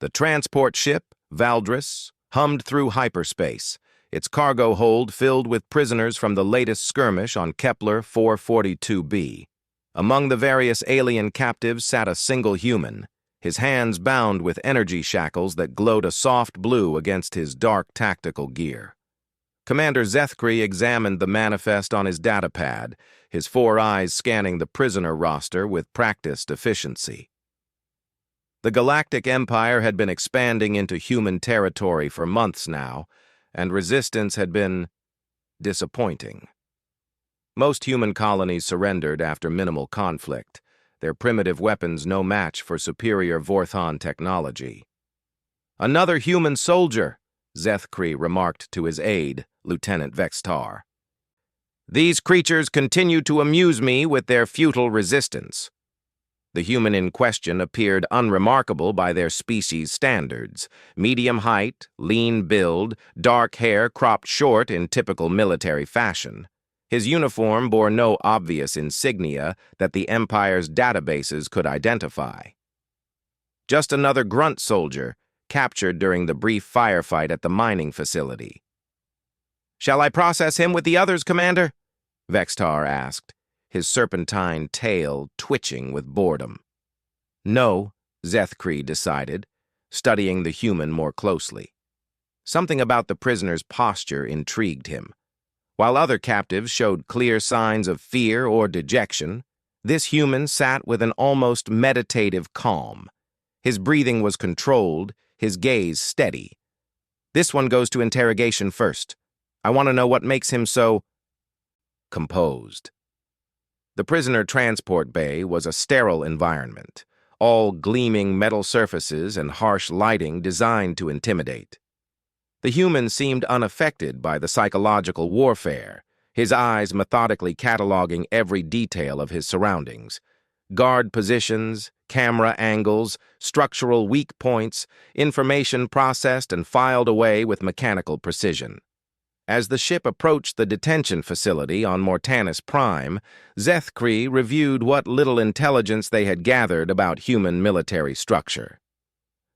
The transport ship, Valdris, hummed through hyperspace, its cargo hold filled with prisoners from the latest skirmish on Kepler 442b. Among the various alien captives sat a single human, his hands bound with energy shackles that glowed a soft blue against his dark tactical gear. Commander Zethkri examined the manifest on his datapad, his 4 eyes scanning the prisoner roster with practiced efficiency. The Galactic Empire had been expanding into human territory for months now, and resistance had been disappointing. Most human colonies surrendered after minimal conflict, their primitive weapons no match for superior Vorthon technology. "Another human soldier," Zethkri remarked to his aide, Lieutenant Vextar. "These creatures continue to amuse me with their futile resistance." The human in question appeared unremarkable by their species standards: medium height, lean build, dark hair cropped short in typical military fashion. His uniform bore no obvious insignia that the Empire's databases could identify. Just another grunt soldier, captured during the brief firefight at the mining facility. "Shall I process him with the others, Commander?" Vextar asked, his serpentine tail twitching with boredom. "No," Zethkri decided, studying the human more closely. Something about the prisoner's posture intrigued him. While other captives showed clear signs of fear or dejection, this human sat with an almost meditative calm. His breathing was controlled, his gaze steady. "This one goes to interrogation first. I want to know what makes him so composed." The prisoner transport bay was a sterile environment, all gleaming metal surfaces and harsh lighting designed to intimidate. The human seemed unaffected by the psychological warfare, his eyes methodically cataloging every detail of his surroundings. Guard positions, camera angles, structural weak points, information processed and filed away with mechanical precision. As the ship approached the detention facility on Mortanis Prime, Zethkri reviewed what little intelligence they had gathered about human military structure.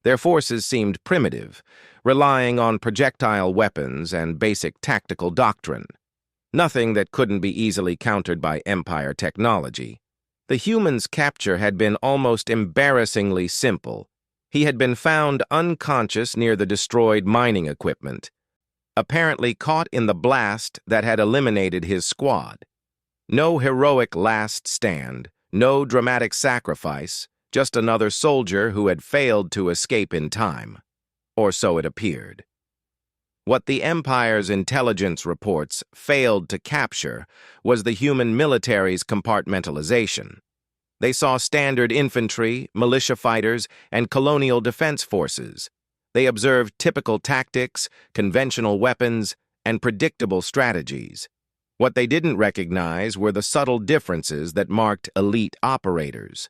Their forces seemed primitive, relying on projectile weapons and basic tactical doctrine. Nothing that couldn't be easily countered by Empire technology. The human's capture had been almost embarrassingly simple. He had been found unconscious near the destroyed mining equipment, apparently caught in the blast that had eliminated his squad. No heroic last stand, no dramatic sacrifice, just another soldier who had failed to escape in time. Or so it appeared. What the Empire's intelligence reports failed to capture was the human military's compartmentalization. They saw standard infantry, militia fighters, and colonial defense forces. They observed typical tactics, conventional weapons, and predictable strategies. What they didn't recognize were the subtle differences that marked elite operators.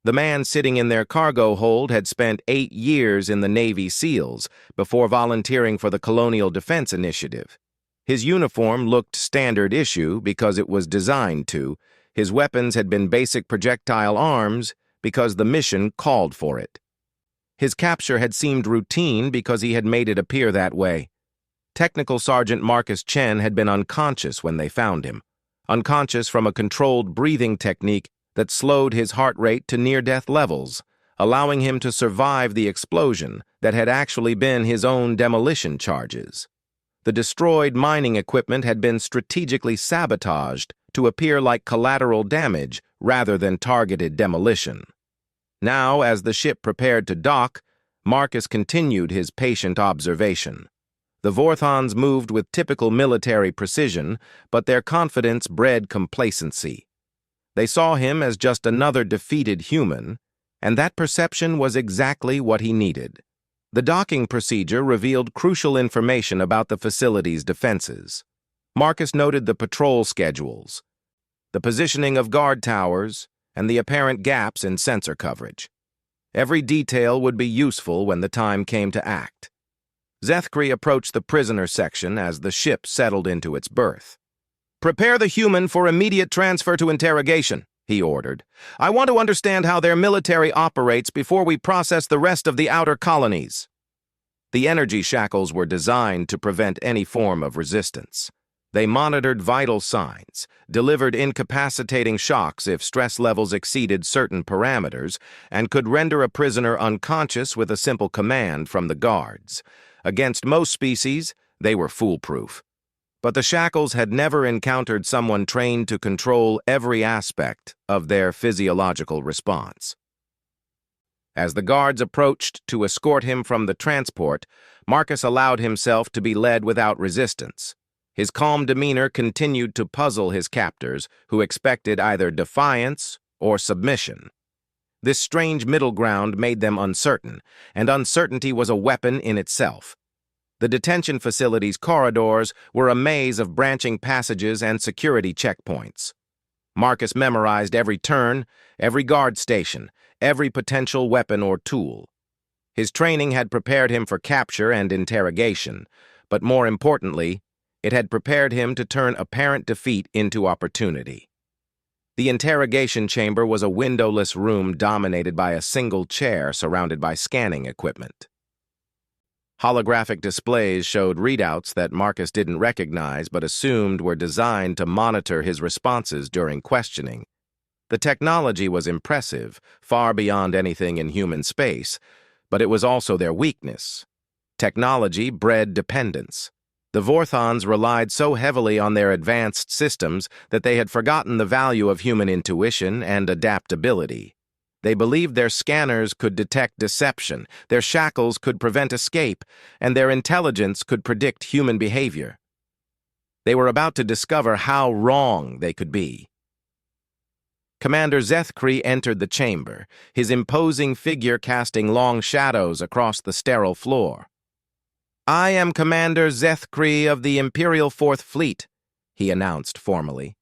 The man sitting in their cargo hold had spent 8 years in the Navy SEALs before volunteering for the Colonial Defense Initiative. His uniform looked standard issue because it was designed to. His weapons had been basic projectile arms because the mission called for it. His capture had seemed routine because he had made it appear that way. Technical Sergeant Marcus Chen had been unconscious when they found him, unconscious from a controlled breathing technique that slowed his heart rate to near-death levels, allowing him to survive the explosion that had actually been his own demolition charges. The destroyed mining equipment had been strategically sabotaged to appear like collateral damage rather than targeted demolition. Now, as the ship prepared to dock, Marcus continued his patient observation. The Vorthons moved with typical military precision, but their confidence bred complacency. They saw him as just another defeated human, and that perception was exactly what he needed. The docking procedure revealed crucial information about the facility's defenses. Marcus noted the patrol schedules, the positioning of guard towers, and the apparent gaps in sensor coverage. Every detail would be useful when the time came to act. Zethkri approached the prisoner section as the ship settled into its berth. "Prepare the human for immediate transfer to interrogation," he ordered. "I want to understand how their military operates before we process the rest of the outer colonies." The energy shackles were designed to prevent any form of resistance. They monitored vital signs, delivered incapacitating shocks if stress levels exceeded certain parameters, and could render a prisoner unconscious with a simple command from the guards. Against most species, they were foolproof. But the shackles had never encountered someone trained to control every aspect of their physiological response. As the guards approached to escort him from the transport, Marcus allowed himself to be led without resistance. His calm demeanor continued to puzzle his captors, who expected either defiance or submission. This strange middle ground made them uncertain, and uncertainty was a weapon in itself. The detention facility's corridors were a maze of branching passages and security checkpoints. Marcus memorized every turn, every guard station, every potential weapon or tool. His training had prepared him for capture and interrogation, but more importantly, it had prepared him to turn apparent defeat into opportunity. The interrogation chamber was a windowless room dominated by a single chair surrounded by scanning equipment. Holographic displays showed readouts that Marcus didn't recognize but assumed were designed to monitor his responses during questioning. The technology was impressive, far beyond anything in human space, but it was also their weakness. Technology bred dependence. The Vorthons relied so heavily on their advanced systems that they had forgotten the value of human intuition and adaptability. They believed their scanners could detect deception, their shackles could prevent escape, and their intelligence could predict human behavior. They were about to discover how wrong they could be. Commander Zethkri entered the chamber, his imposing figure casting long shadows across the sterile floor. "I am Commander Zethkri of the Imperial Fourth Fleet," he announced formally.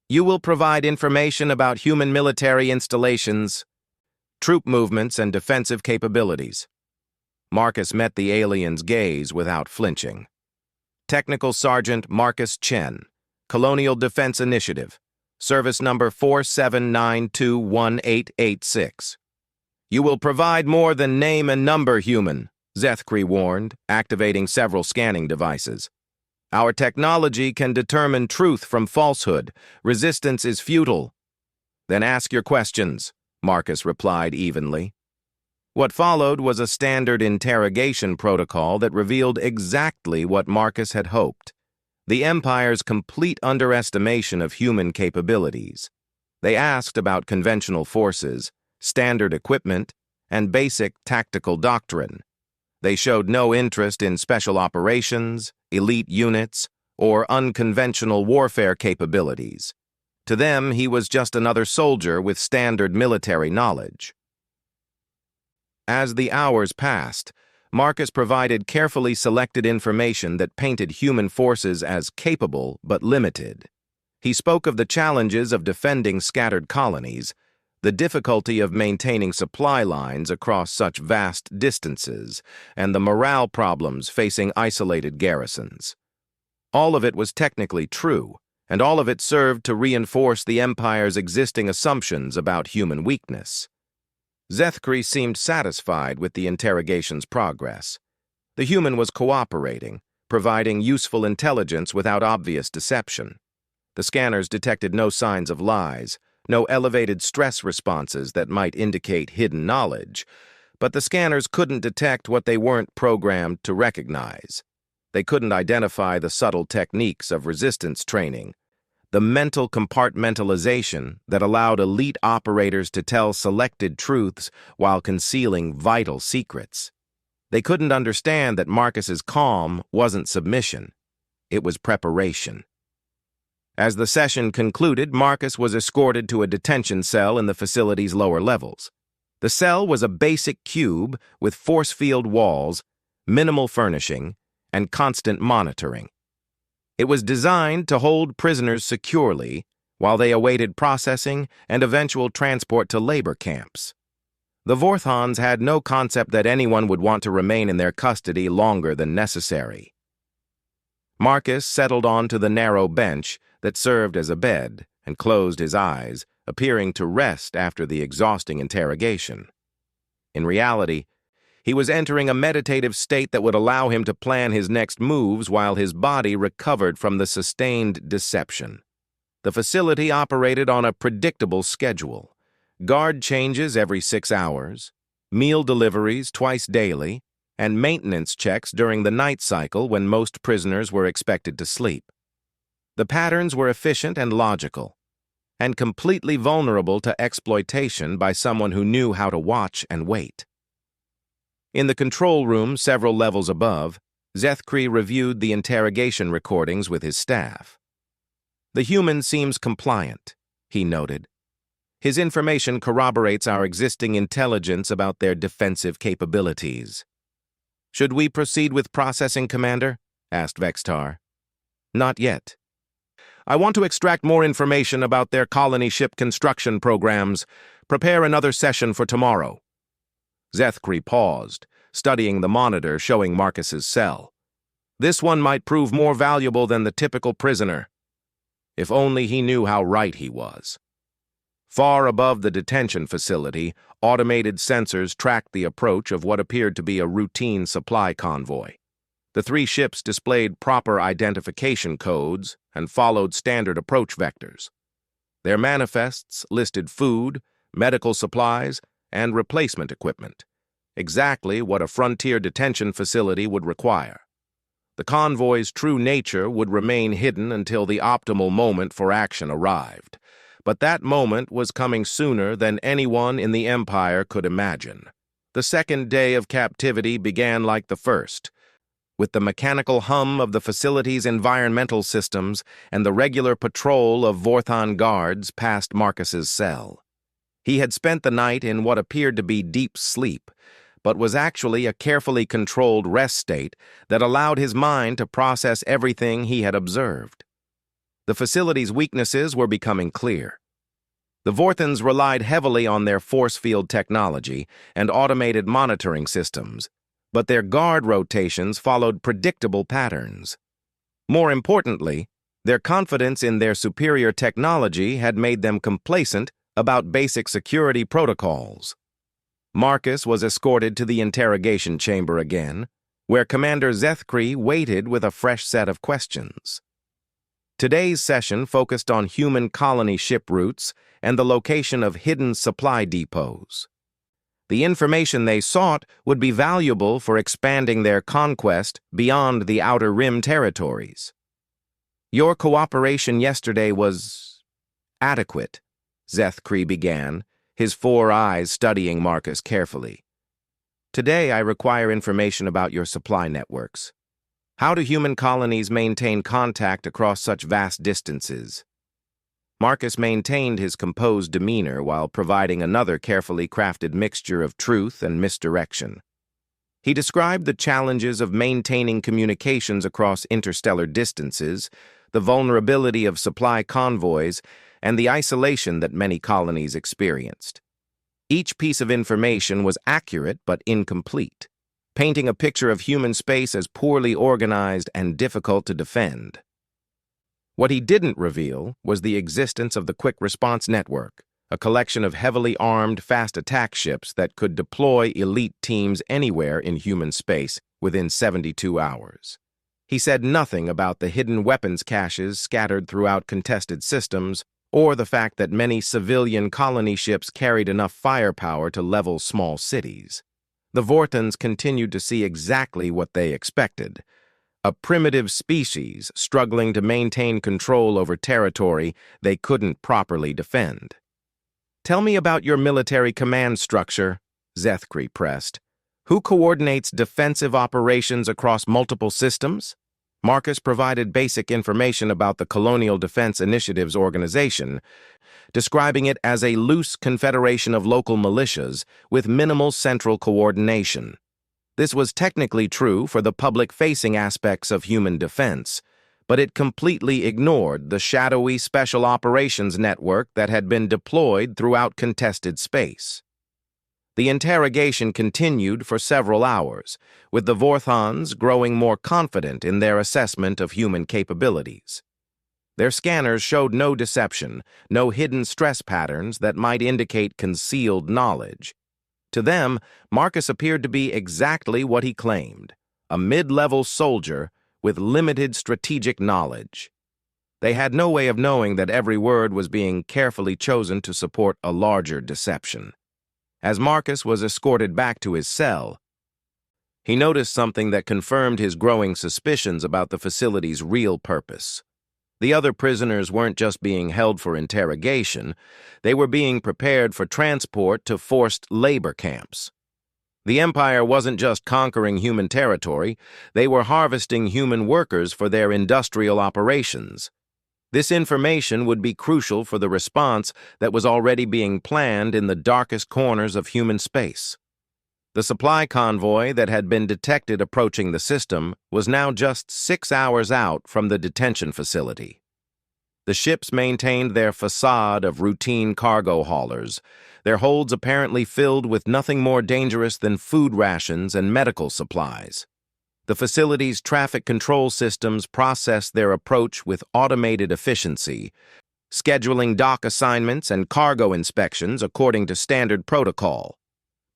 "You will provide information about human military installations, troop movements, and defensive capabilities." Marcus met the alien's gaze without flinching. "Technical Sergeant Marcus Chen, Colonial Defense Initiative, Service Number 47921886. "You will provide more than name and number, human," Zethkri warned, activating several scanning devices. "Our technology can determine truth from falsehood. Resistance is futile." "Then ask your questions," Marcus replied evenly. What followed was a standard interrogation protocol that revealed exactly what Marcus had hoped: the Empire's complete underestimation of human capabilities. They asked about conventional forces, standard equipment, and basic tactical doctrine. They showed no interest in special operations, elite units, or unconventional warfare capabilities. To them, he was just another soldier with standard military knowledge. As the hours passed, Marcus provided carefully selected information that painted human forces as capable but limited. He spoke of the challenges of defending scattered colonies, the difficulty of maintaining supply lines across such vast distances, and the morale problems facing isolated garrisons. All of it was technically true, and all of it served to reinforce the Empire's existing assumptions about human weakness. Zethkri seemed satisfied with the interrogation's progress. The human was cooperating, providing useful intelligence without obvious deception. The scanners detected no signs of lies, no elevated stress responses that might indicate hidden knowledge, but the scanners couldn't detect what they weren't programmed to recognize. They couldn't identify the subtle techniques of resistance training, the mental compartmentalization that allowed elite operators to tell selected truths while concealing vital secrets. They couldn't understand that Marcus's calm wasn't submission. It was preparation. As the session concluded, Marcus was escorted to a detention cell in the facility's lower levels. The cell was a basic cube with force field walls, minimal furnishing, and constant monitoring. It was designed to hold prisoners securely while they awaited processing and eventual transport to labor camps. The Vorthons had no concept that anyone would want to remain in their custody longer than necessary. Marcus settled onto the narrow bench that served as a bed and closed his eyes, appearing to rest after the exhausting interrogation. In reality, he was entering a meditative state that would allow him to plan his next moves while his body recovered from the sustained deception. The facility operated on a predictable schedule: guard changes every 6 hours, meal deliveries twice daily, and maintenance checks during the night cycle when most prisoners were expected to sleep. The patterns were efficient and logical, and completely vulnerable to exploitation by someone who knew how to watch and wait. In the control room several levels above, Zethkri reviewed the interrogation recordings with his staff. "The human seems compliant," he noted. "His information corroborates our existing intelligence about their defensive capabilities." "Should we proceed with processing, Commander?" asked Vextar. "Not yet. I want to extract more information about their colony ship construction programs. Prepare another session for tomorrow." Zethkri paused, studying the monitor showing Marcus's cell. "This one might prove more valuable than the typical prisoner." If only he knew how right he was. Far above the detention facility, automated sensors tracked the approach of what appeared to be a routine supply convoy. The 3 ships displayed proper identification codes and followed standard approach vectors. Their manifests listed food, medical supplies, and replacement equipment, exactly what a frontier detention facility would require. The convoy's true nature would remain hidden until the optimal moment for action arrived, but that moment was coming sooner than anyone in the Empire could imagine. The second day of captivity began like the first, with the mechanical hum of the facility's environmental systems and the regular patrol of Vorthon guards past Marcus's cell. He had spent the night in what appeared to be deep sleep, but was actually a carefully controlled rest state that allowed his mind to process everything he had observed. The facility's weaknesses were becoming clear. The Vorthons relied heavily on their force field technology and automated monitoring systems, but their guard rotations followed predictable patterns. More importantly, their confidence in their superior technology had made them complacent about basic security protocols. Marcus was escorted to the interrogation chamber again, where Commander Zethkri waited with a fresh set of questions. Today's session focused on human colony ship routes and the location of hidden supply depots. The information they sought would be valuable for expanding their conquest beyond the Outer Rim territories. "Your cooperation yesterday was adequate," Zethkri began, his 4 eyes studying Marcus carefully. "Today I require information about your supply networks. How do human colonies maintain contact across such vast distances?" Marcus maintained his composed demeanor while providing another carefully crafted mixture of truth and misdirection. He described the challenges of maintaining communications across interstellar distances, the vulnerability of supply convoys, and the isolation that many colonies experienced. Each piece of information was accurate but incomplete, painting a picture of human space as poorly organized and difficult to defend. What he didn't reveal was the existence of the Quick Response Network, a collection of heavily armed, fast attack ships that could deploy elite teams anywhere in human space within 72 hours. He said nothing about the hidden weapons caches scattered throughout contested systems, or the fact that many civilian colony ships carried enough firepower to level small cities. The Vorthons continued to see exactly what they expected: a primitive species struggling to maintain control over territory they couldn't properly defend. "Tell me about your military command structure," Zethkri pressed. "Who coordinates defensive operations across multiple systems?" Marcus provided basic information about the Colonial Defense Initiative's organization, describing it as a loose confederation of local militias with minimal central coordination. This was technically true for the public-facing aspects of human defense, but it completely ignored the shadowy special operations network that had been deployed throughout contested space. The interrogation continued for several hours, with the Vorthons growing more confident in their assessment of human capabilities. Their scanners showed no deception, no hidden stress patterns that might indicate concealed knowledge. To them, Marcus appeared to be exactly what he claimed, a mid-level soldier with limited strategic knowledge. They had no way of knowing that every word was being carefully chosen to support a larger deception. As Marcus was escorted back to his cell, he noticed something that confirmed his growing suspicions about the facility's real purpose. The other prisoners weren't just being held for interrogation, they were being prepared for transport to forced labor camps. The Empire wasn't just conquering human territory, they were harvesting human workers for their industrial operations. This information would be crucial for the response that was already being planned in the darkest corners of human space. The supply convoy that had been detected approaching the system was now just 6 hours out from the detention facility. The ships maintained their facade of routine cargo haulers, their holds apparently filled with nothing more dangerous than food rations and medical supplies. The facility's traffic control systems processed their approach with automated efficiency, scheduling dock assignments and cargo inspections according to standard protocol.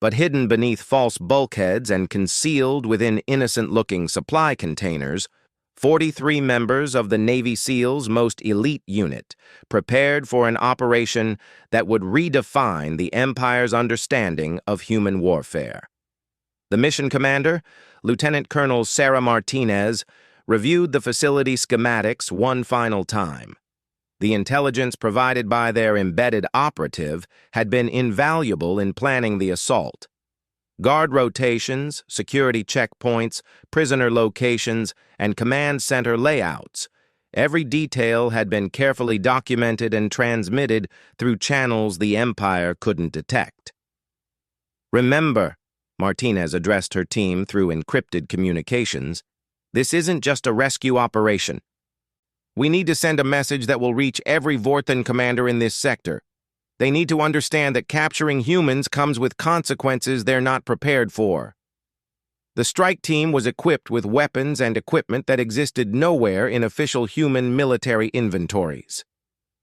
But hidden beneath false bulkheads and concealed within innocent-looking supply containers, 43 members of the Navy SEAL's most elite unit prepared for an operation that would redefine the Empire's understanding of human warfare. The mission commander, Lieutenant Colonel Sarah Martinez, reviewed the facility schematics one final time. The intelligence provided by their embedded operative had been invaluable in planning the assault. Guard rotations, security checkpoints, prisoner locations, and command center layouts. Every detail had been carefully documented and transmitted through channels the Empire couldn't detect. Remember, Martinez addressed her team through encrypted communications, this isn't just a rescue operation. We need to send a message that will reach every Vorthan commander in this sector. They need to understand that capturing humans comes with consequences they're not prepared for. The strike team was equipped with weapons and equipment that existed nowhere in official human military inventories.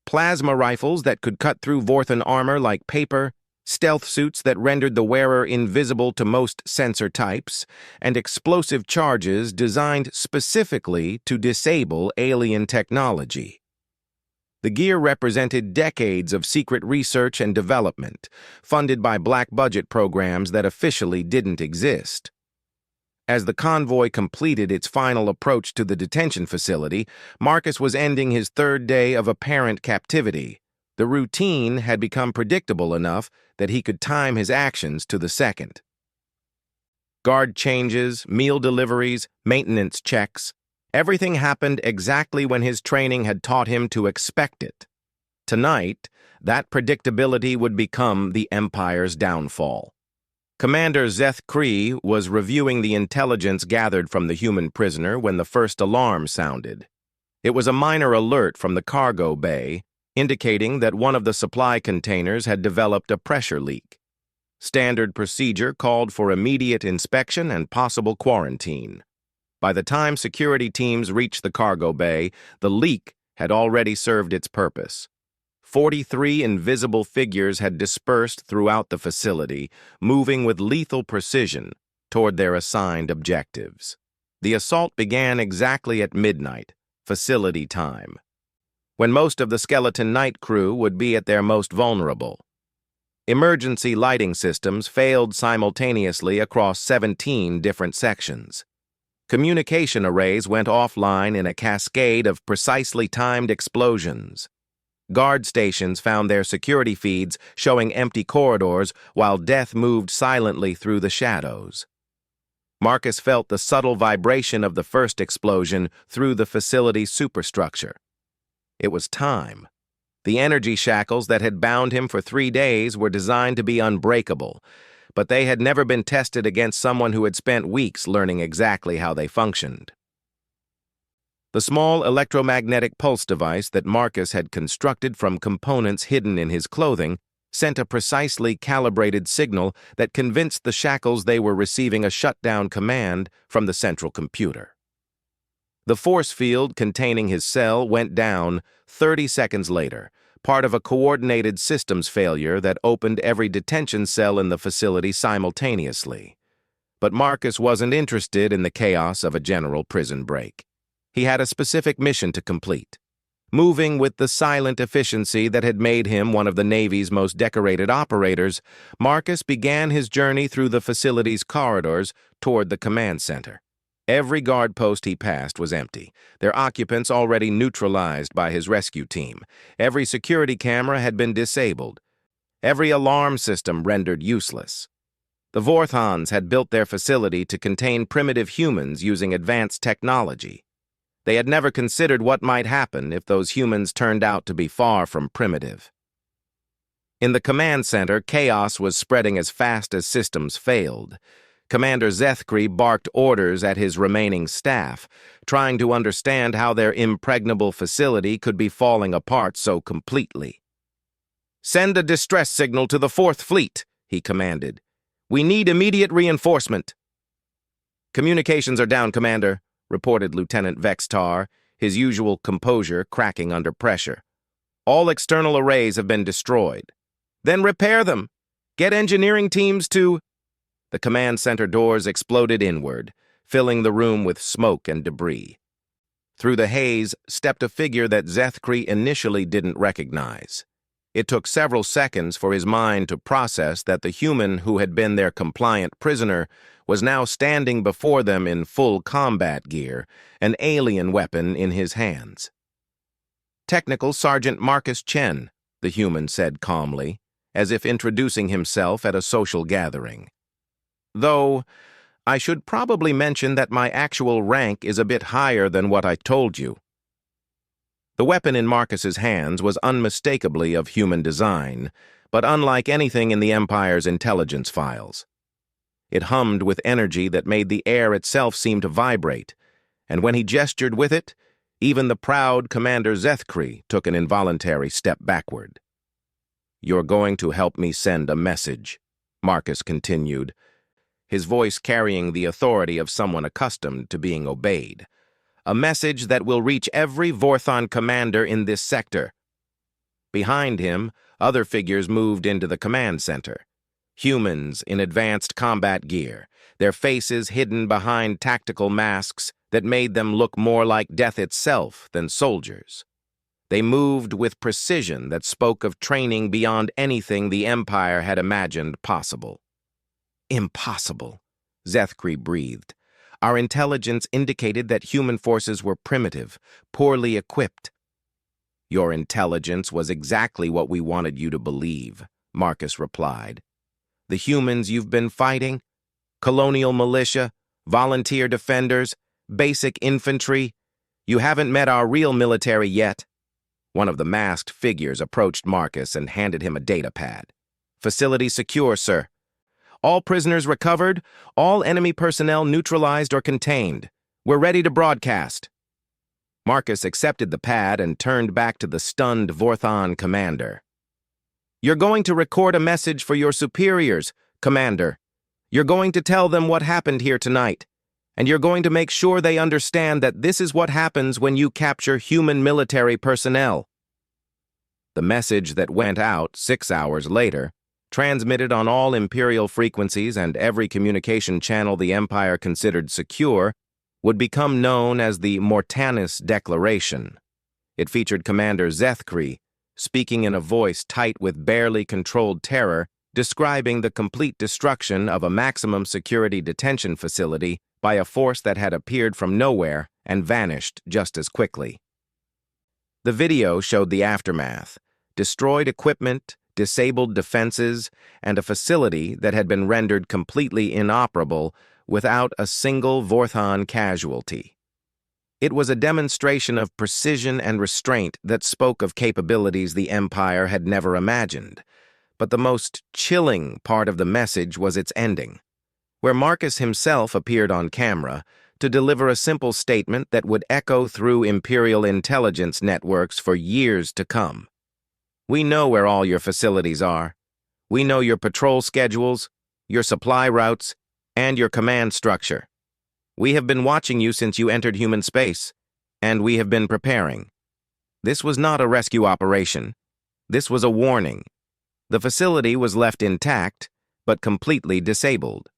Plasma rifles that could cut through Vorthan armor like paper, stealth suits that rendered the wearer invisible to most sensor types, and explosive charges designed specifically to disable alien technology. The gear represented decades of secret research and development, funded by black-budget programs that officially didn't exist. As the convoy completed its final approach to the detention facility, Marcus was ending his third day of apparent captivity. The routine had become predictable enough that he could time his actions to the second. Guard changes, meal deliveries, maintenance checks, everything happened exactly when his training had taught him to expect it. Tonight, that predictability would become the Empire's downfall. Commander Zeth Kree was reviewing the intelligence gathered from the human prisoner when the first alarm sounded. It was a minor alert from the cargo bay, indicating that one of the supply containers had developed a pressure leak. Standard procedure called for immediate inspection and possible quarantine. By the time security teams reached the cargo bay, the leak had already served its purpose. 43 invisible figures had dispersed throughout the facility, moving with lethal precision toward their assigned objectives. The assault began exactly at midnight, facility time, when most of the skeleton night crew would be at their most vulnerable. Emergency lighting systems failed simultaneously across 17 different sections. Communication arrays went offline in a cascade of precisely timed explosions. Guard stations found their security feeds showing empty corridors while death moved silently through the shadows. Marcus felt the subtle vibration of the first explosion through the facility's superstructure. It was time. The energy shackles that had bound him for 3 days were designed to be unbreakable, but they had never been tested against someone who had spent weeks learning exactly how they functioned. The small electromagnetic pulse device that Marcus had constructed from components hidden in his clothing sent a precisely calibrated signal that convinced the shackles they were receiving a shutdown command from the central computer. The force field containing his cell went down 30 seconds later, part of a coordinated systems failure that opened every detention cell in the facility simultaneously. But Marcus wasn't interested in the chaos of a general prison break. He had a specific mission to complete. Moving with the silent efficiency that had made him one of the Navy's most decorated operators, Marcus began his journey through the facility's corridors toward the command center. Every guard post he passed was empty, their occupants already neutralized by his rescue team. Every security camera had been disabled. Every alarm system rendered useless. The Vorthons had built their facility to contain primitive humans using advanced technology. They had never considered what might happen if those humans turned out to be far from primitive. In the command center, chaos was spreading as fast as systems failed. Commander Zethkri barked orders at his remaining staff, trying to understand how their impregnable facility could be falling apart so completely. "Send a distress signal to the 4th Fleet," he commanded. "We need immediate reinforcement." "Communications are down, Commander," reported Lieutenant Vextar, his usual composure cracking under pressure. "All external arrays have been destroyed." "Then repair them. Get engineering teams to—" The command center doors exploded inward, filling the room with smoke and debris. Through the haze stepped a figure that Zethkri initially didn't recognize. It took several seconds for his mind to process that the human who had been their compliant prisoner was now standing before them in full combat gear, an alien weapon in his hands. "Technical Sergeant Marcus Chen," the human said calmly, as if introducing himself at a social gathering. "Though, I should probably mention that my actual rank is a bit higher than what I told you." The weapon in Marcus's hands was unmistakably of human design, but unlike anything in the Empire's intelligence files. It hummed with energy that made the air itself seem to vibrate, and when he gestured with it, even the proud Commander Zethkri took an involuntary step backward. "You're going to help me send a message," Marcus continued, his voice carrying the authority of someone accustomed to being obeyed. "A message that will reach every Vorthon commander in this sector." Behind him, other figures moved into the command center. Humans in advanced combat gear, their faces hidden behind tactical masks that made them look more like death itself than soldiers. They moved with precision that spoke of training beyond anything the Empire had imagined possible. "Impossible," Zethkri breathed. "Our intelligence indicated that human forces were primitive, poorly equipped." "Your intelligence was exactly what we wanted you to believe," Marcus replied. "The humans you've been fighting, colonial militia, volunteer defenders, basic infantry, you haven't met our real military yet." One of the masked figures approached Marcus and handed him a data pad. "Facility secure, sir. All prisoners recovered, all enemy personnel neutralized or contained. We're ready to broadcast." Marcus accepted the pad and turned back to the stunned Vorthon commander. "You're going to record a message for your superiors, Commander. You're going to tell them what happened here tonight, and you're going to make sure they understand that this is what happens when you capture human military personnel." The message that went out 6 hours later, transmitted on all Imperial frequencies and every communication channel the Empire considered secure, would become known as the Mortanis Declaration. It featured Commander Zethkri, speaking in a voice tight with barely controlled terror, describing the complete destruction of a maximum security detention facility by a force that had appeared from nowhere and vanished just as quickly. The video showed the aftermath: destroyed equipment, disabled defenses, and a facility that had been rendered completely inoperable without a single Vorthon casualty. It was a demonstration of precision and restraint that spoke of capabilities the Empire had never imagined. But the most chilling part of the message was its ending, where Marcus himself appeared on camera to deliver a simple statement that would echo through Imperial intelligence networks for years to come. "We know where all your facilities are. We know your patrol schedules, your supply routes, and your command structure. We have been watching you since you entered human space, and we have been preparing. This was not a rescue operation. This was a warning. The facility was left intact, but completely disabled.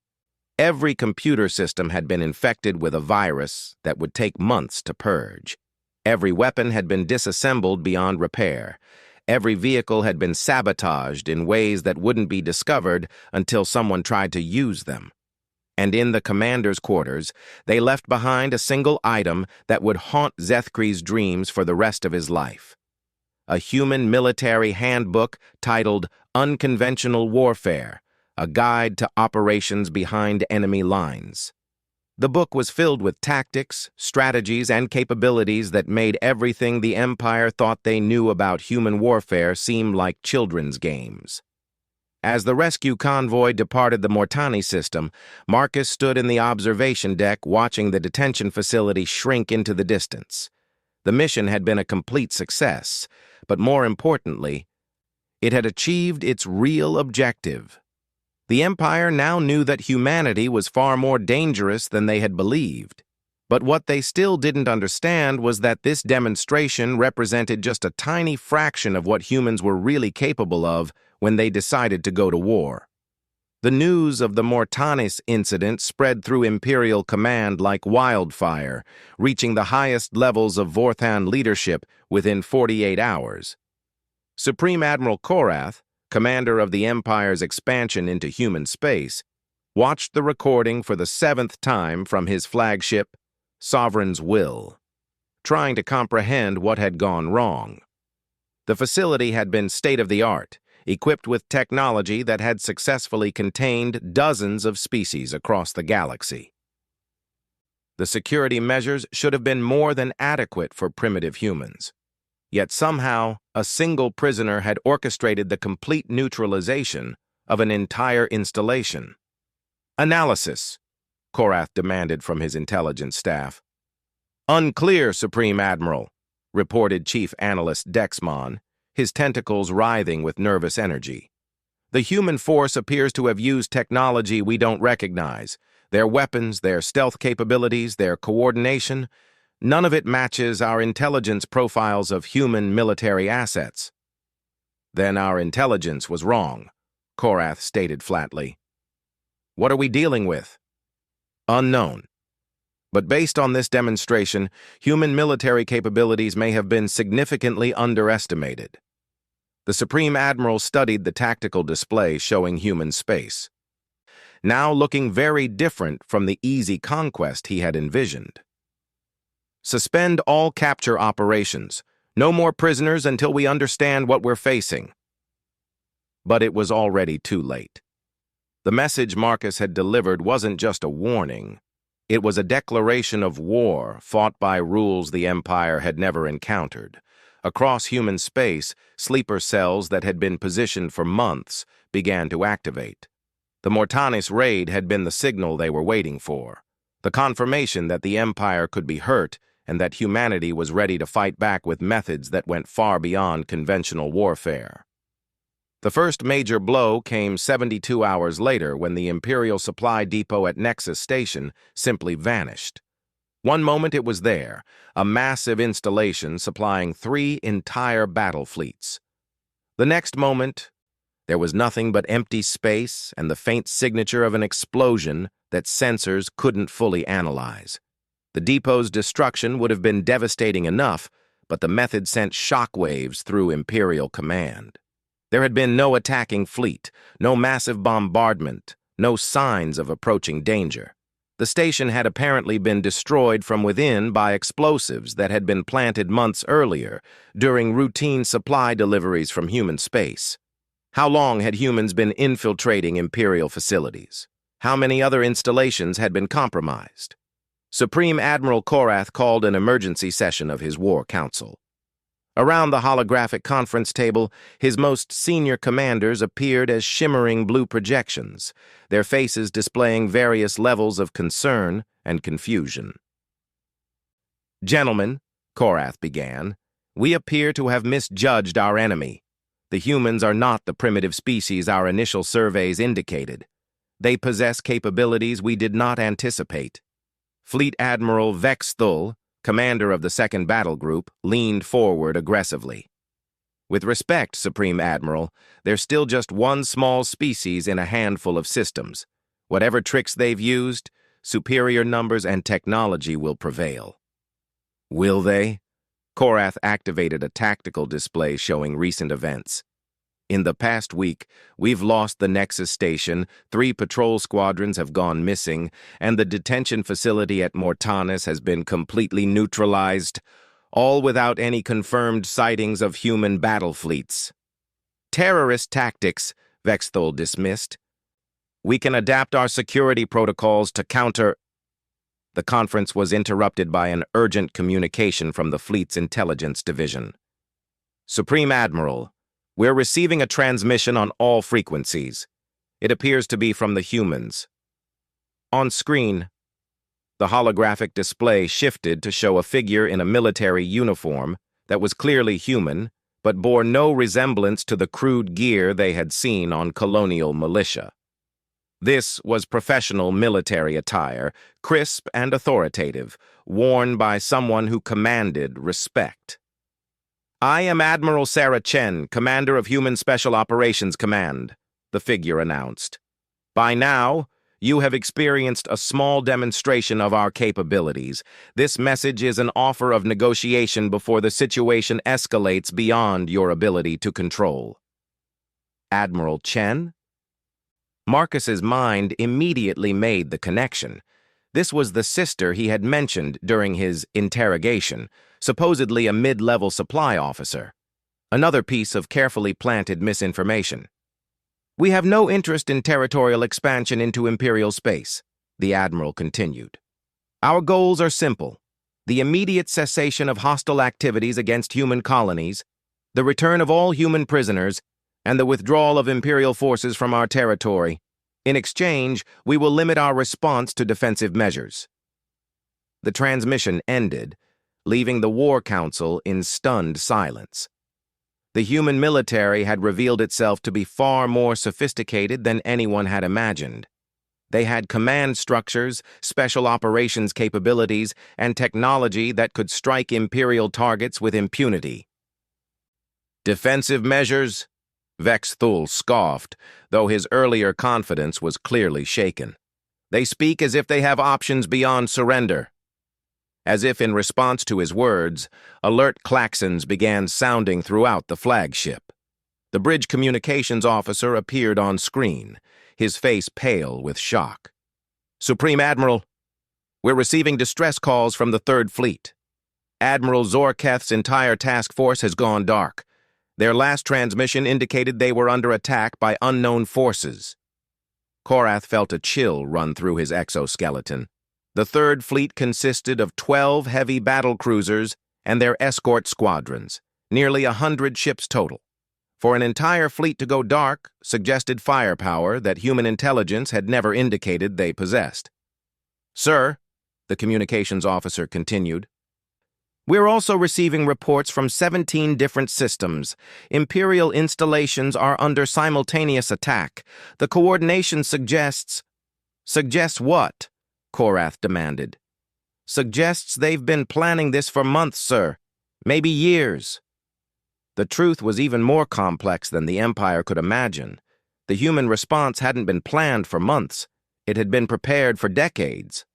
Every computer system had been infected with a virus that would take months to purge. Every weapon had been disassembled beyond repair. Every vehicle had been sabotaged in ways that wouldn't be discovered until someone tried to use them. And in the commander's quarters, they left behind a single item that would haunt Zethkri's dreams for the rest of his life. A human military handbook titled Unconventional Warfare, a guide to operations behind enemy lines. The book was filled with tactics, strategies, and capabilities that made everything the Empire thought they knew about human warfare seem like children's games. As the rescue convoy departed the Mortani system, Marcus stood in the observation deck watching the detention facility shrink into the distance. The mission had been a complete success, but more importantly, it had achieved its real objective. The Empire now knew that humanity was far more dangerous than they had believed. But what they still didn't understand was that this demonstration represented just a tiny fraction of what humans were really capable of when they decided to go to war. The news of the Mortanis incident spread through Imperial Command like wildfire, reaching the highest levels of Vorthan leadership within 48 hours. Supreme Admiral Korath, commander of the Empire's expansion into human space, watched the recording for the 7th time from his flagship, Sovereign's Will, trying to comprehend what had gone wrong. The facility had been state-of-the-art, equipped with technology that had successfully contained dozens of species across the galaxy. The security measures should have been more than adequate for primitive humans. Yet somehow, a single prisoner had orchestrated the complete neutralization of an entire installation. Analysis, Korath demanded from his intelligence staff. Unclear, Supreme Admiral, reported Chief Analyst Dexmon, his tentacles writhing with nervous energy. The human force appears to have used technology we don't recognize. Their weapons, their stealth capabilities, their coordination, none of it matches our intelligence profiles of human military assets. Then our intelligence was wrong, Korath stated flatly. What are we dealing with? Unknown. But based on this demonstration, human military capabilities may have been significantly underestimated. The Supreme Admiral studied the tactical display showing human space, now looking very different from the easy conquest he had envisioned. Suspend all capture operations. No more prisoners until we understand what we're facing. But it was already too late. The message Marcus had delivered wasn't just a warning. It was a declaration of war fought by rules the Empire had never encountered. Across human space, sleeper cells that had been positioned for months began to activate. The Mortanis raid had been the signal they were waiting for, the confirmation that the Empire could be hurt and that humanity was ready to fight back with methods that went far beyond conventional warfare. The first major blow came 72 hours later when the Imperial supply depot at Nexus Station simply vanished. One moment it was there, a massive installation supplying 3 entire battle fleets. The next moment, there was nothing but empty space and the faint signature of an explosion that sensors couldn't fully analyze. The depot's destruction would have been devastating enough, but the method sent shockwaves through Imperial Command. There had been no attacking fleet, no massive bombardment, no signs of approaching danger. The station had apparently been destroyed from within by explosives that had been planted months earlier during routine supply deliveries from human space. How long had humans been infiltrating Imperial facilities? How many other installations had been compromised? Supreme Admiral Korath called an emergency session of his War Council. Around the holographic conference table, his most senior commanders appeared as shimmering blue projections, their faces displaying various levels of concern and confusion. Gentlemen, Korath began, we appear to have misjudged our enemy. The humans are not the primitive species our initial surveys indicated. They possess capabilities we did not anticipate. Fleet Admiral Vexthul, commander of the second battle group, leaned forward aggressively. With respect, Supreme Admiral, they're still just one small species in a handful of systems. Whatever tricks they've used, superior numbers and technology will prevail. Will they? Korath activated a tactical display showing recent events. In the past week, we've lost the Nexus Station, 3 patrol squadrons have gone missing, and the detention facility at Mortanis has been completely neutralized, all without any confirmed sightings of human battle fleets. Terrorist tactics, Vexthol dismissed. We can adapt our security protocols to counter... The conference was interrupted by an urgent communication from the fleet's intelligence division. Supreme Admiral, we're receiving a transmission on all frequencies. It appears to be from the humans. On screen, the holographic display shifted to show a figure in a military uniform that was clearly human, but bore no resemblance to the crude gear they had seen on colonial militia. This was professional military attire, crisp and authoritative, worn by someone who commanded respect. I am Admiral Sarah Chen, Commander of Human Special Operations Command, the figure announced. By now, you have experienced a small demonstration of our capabilities. This message is an offer of negotiation before the situation escalates beyond your ability to control. Admiral Chen? Marcus's mind immediately made the connection. This was the sister he had mentioned during his interrogation, supposedly a mid-level supply officer. Another piece of carefully planted misinformation. We have no interest in territorial expansion into Imperial space, the Admiral continued. Our goals are simple: the immediate cessation of hostile activities against human colonies, the return of all human prisoners, and the withdrawal of Imperial forces from our territory. In exchange, we will limit our response to defensive measures. The transmission ended, leaving the War Council in stunned silence. The human military had revealed itself to be far more sophisticated than anyone had imagined. They had command structures, special operations capabilities, and technology that could strike Imperial targets with impunity. Defensive measures? Vexthul scoffed, though his earlier confidence was clearly shaken. They speak as if they have options beyond surrender. As if in response to his words, alert klaxons began sounding throughout the flagship. The bridge communications officer appeared on screen, his face pale with shock. Supreme Admiral, we're receiving distress calls from the Third Fleet. Admiral Zorketh's entire task force has gone dark. Their last transmission indicated they were under attack by unknown forces. Korath felt a chill run through his exoskeleton. The Third Fleet consisted of 12 heavy battle cruisers and their escort squadrons, nearly 100 ships total. For an entire fleet to go dark suggested firepower that human intelligence had never indicated they possessed. Sir, the communications officer continued, we're also receiving reports from 17 different systems. Imperial installations are under simultaneous attack. The coordination suggests... Suggests what? Korath demanded. Suggests they've been planning this for months, sir. Maybe years. The truth was even more complex than the Empire could imagine. The human response hadn't been planned for months. It had been prepared for decades.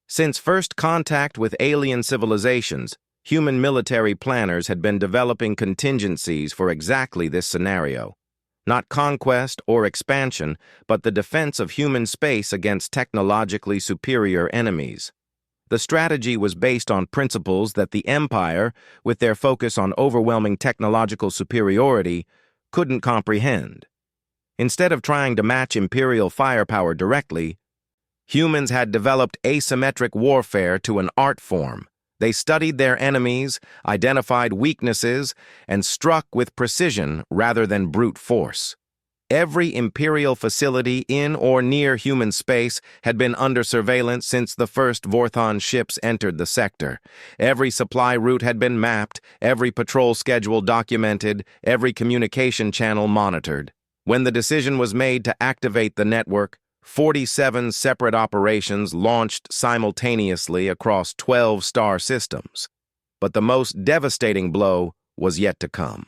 Since first contact with alien civilizations, human military planners had been developing contingencies for exactly this scenario. Not conquest or expansion, but the defense of human space against technologically superior enemies. The strategy was based on principles that the Empire, with their focus on overwhelming technological superiority, couldn't comprehend. Instead of trying to match Imperial firepower directly, humans had developed asymmetric warfare to an art form. They studied their enemies, identified weaknesses, and struck with precision rather than brute force. Every Imperial facility in or near human space had been under surveillance since the first Vorthon ships entered the sector. Every supply route had been mapped, every patrol schedule documented, every communication channel monitored. When the decision was made to activate the network, 47 separate operations launched simultaneously across 12 star systems. But the most devastating blow was yet to come.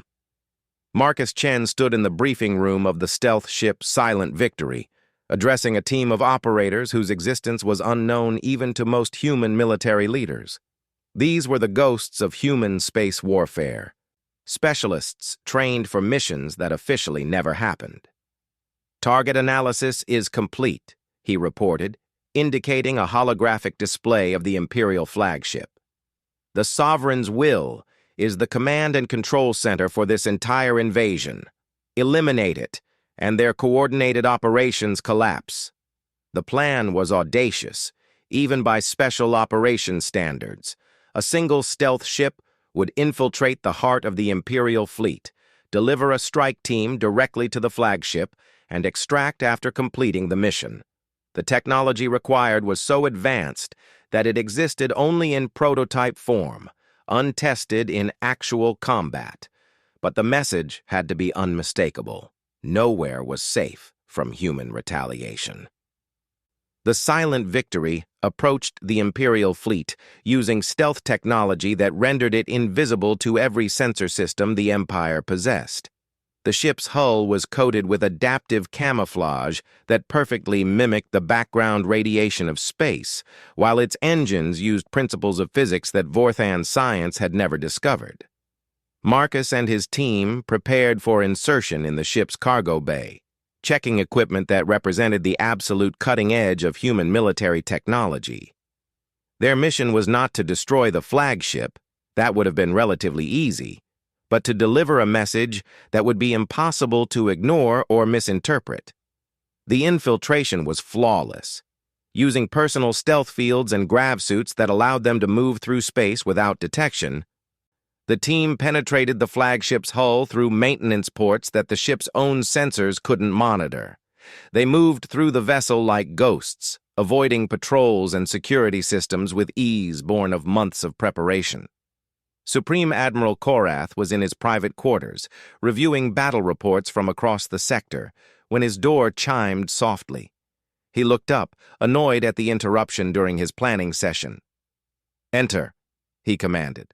Marcus Chen stood in the briefing room of the stealth ship Silent Victory, addressing a team of operators whose existence was unknown even to most human military leaders. These were the ghosts of human space warfare, specialists trained for missions that officially never happened. "Target analysis is complete," he reported, indicating a holographic display of the Imperial flagship. "The Sovereign's will is the command and control center for this entire invasion. Eliminate it, and their coordinated operations collapse." The plan was audacious, even by special operations standards. A single stealth ship would infiltrate the heart of the Imperial fleet, deliver a strike team directly to the flagship, and extract after completing the mission. The technology required was so advanced that it existed only in prototype form, untested in actual combat. But the message had to be unmistakable. Nowhere was safe from human retaliation. The Silent Victory approached the Imperial fleet using stealth technology that rendered it invisible to every sensor system the Empire possessed. The ship's hull was coated with adaptive camouflage that perfectly mimicked the background radiation of space, while its engines used principles of physics that Vorthan science had never discovered. Marcus and his team prepared for insertion in the ship's cargo bay, checking equipment that represented the absolute cutting edge of human military technology. Their mission was not to destroy the flagship, that would have been relatively easy, but to deliver a message that would be impossible to ignore or misinterpret. The infiltration was flawless, using personal stealth fields and grav suits that allowed them to move through space without detection. The team penetrated the flagship's hull through maintenance ports that the ship's own sensors couldn't monitor. They moved through the vessel like ghosts, avoiding patrols and security systems with ease born of months of preparation. Supreme Admiral Korath was in his private quarters, reviewing battle reports from across the sector, when his door chimed softly. He looked up, annoyed at the interruption during his planning session. "Enter," he commanded.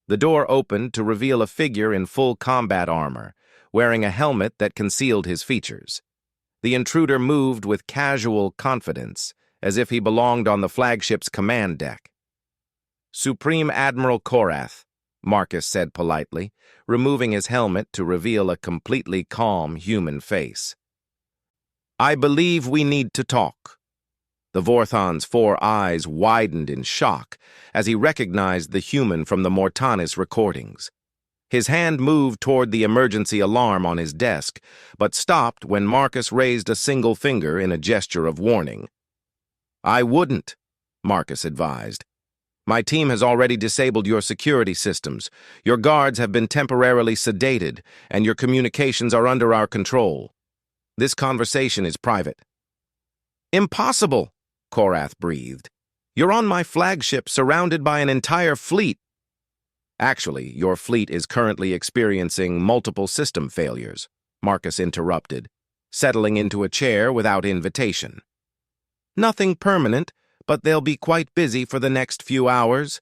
The door opened to reveal a figure in full combat armor, wearing a helmet that concealed his features. The intruder moved with casual confidence, as if he belonged on the flagship's command deck. "Supreme Admiral Korath," Marcus said politely, removing his helmet to reveal a completely calm human face. "I believe we need to talk." The Vorthan's 4 eyes widened in shock as he recognized the human from the Mortanis recordings. His hand moved toward the emergency alarm on his desk, but stopped when Marcus raised a single finger in a gesture of warning. "I wouldn't," Marcus advised. "My team has already disabled your security systems. Your guards have been temporarily sedated, and your communications are under our control. This conversation is private." "Impossible," Korath breathed. "You're on my flagship, surrounded by an entire fleet." "Actually, your fleet is currently experiencing multiple system failures," Marcus interrupted, settling into a chair without invitation. "Nothing permanent, but they'll be quite busy for the next few hours."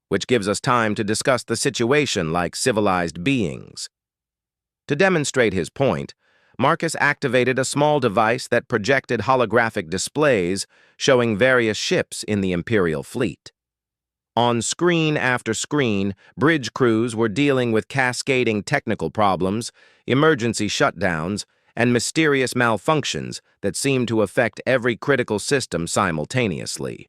"Which gives us time to discuss the situation like civilized beings." To demonstrate his point, Marcus activated a small device that projected holographic displays showing various ships in the Imperial fleet. On screen after screen, bridge crews were dealing with cascading technical problems, emergency shutdowns, and mysterious malfunctions that seemed to affect every critical system simultaneously.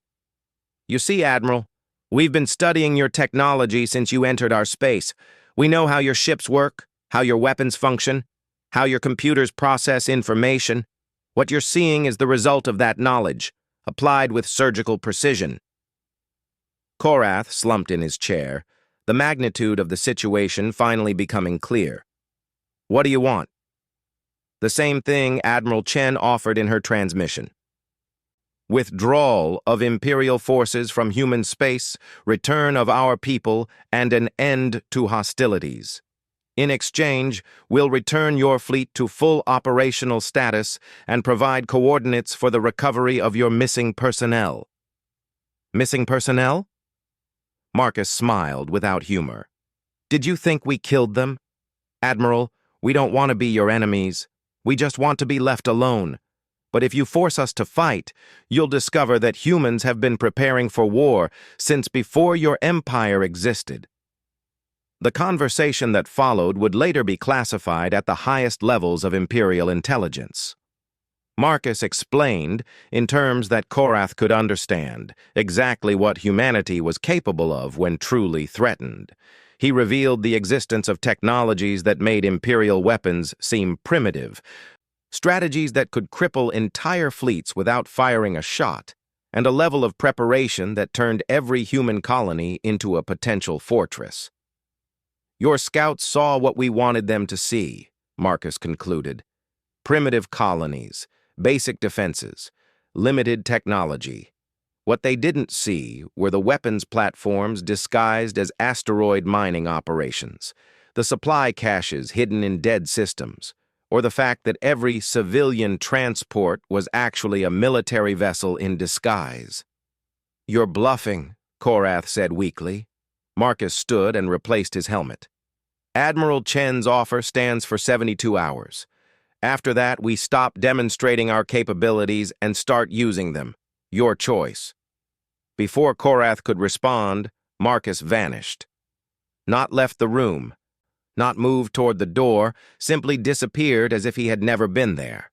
"You see, Admiral, we've been studying your technology since you entered our space. We know how your ships work, how your weapons function, how your computers process information. What you're seeing is the result of that knowledge, applied with surgical precision." Korath slumped in his chair, the magnitude of the situation finally becoming clear. "What do you want?" "The same thing Admiral Chen offered in her transmission. Withdrawal of Imperial forces from human space, return of our people, and an end to hostilities." In exchange, we'll return your fleet to full operational status and provide coordinates for the recovery of your missing personnel. Missing personnel? Marcus smiled without humor. Did you think we killed them? Admiral, we don't want to be your enemies. We just want to be left alone. But if you force us to fight, you'll discover that humans have been preparing for war since before your empire existed. The conversation that followed would later be classified at the highest levels of Imperial intelligence. Marcus explained, in terms that Korath could understand, exactly what humanity was capable of when truly threatened. He revealed the existence of technologies that made Imperial weapons seem primitive, strategies that could cripple entire fleets without firing a shot, and a level of preparation that turned every human colony into a potential fortress. Your scouts saw what we wanted them to see, Marcus concluded. Primitive colonies, basic defenses, limited technology. What they didn't see were the weapons platforms disguised as asteroid mining operations, the supply caches hidden in dead systems, or the fact that every civilian transport was actually a military vessel in disguise. You're bluffing, Korath said weakly. Marcus stood and replaced his helmet. Admiral Chen's offer stands for 72 hours. After that, we stop demonstrating our capabilities and start using them. Your choice. Before Korath could respond, Marcus vanished. Not left the room, not moved toward the door, simply disappeared as if he had never been there.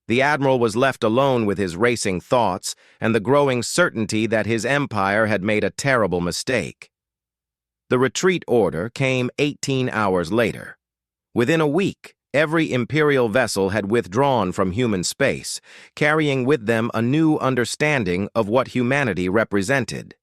The Admiral was left alone with his racing thoughts and the growing certainty that his empire had made a terrible mistake. The retreat order came 18 hours later. Within a week, every Imperial vessel had withdrawn from human space, carrying with them a new understanding of what humanity represented.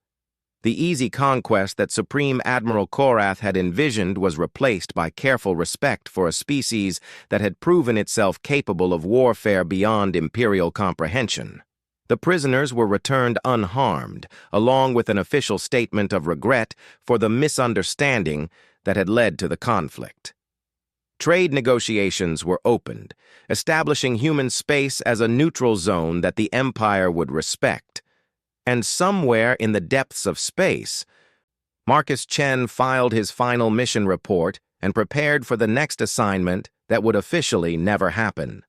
The easy conquest that Supreme Admiral Korath had envisioned was replaced by careful respect for a species that had proven itself capable of warfare beyond Imperial comprehension. The prisoners were returned unharmed, along with an official statement of regret for the misunderstanding that had led to the conflict. Trade negotiations were opened, establishing human space as a neutral zone that the Empire would respect. And somewhere in the depths of space, Marcus Chen filed his final mission report and prepared for the next assignment that would officially never happen.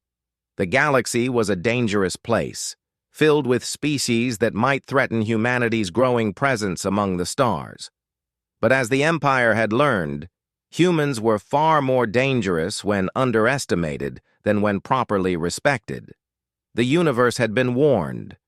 The galaxy was a dangerous place, filled with species that might threaten humanity's growing presence among the stars. But as the Empire had learned, humans were far more dangerous when underestimated than when properly respected. The universe had been warned,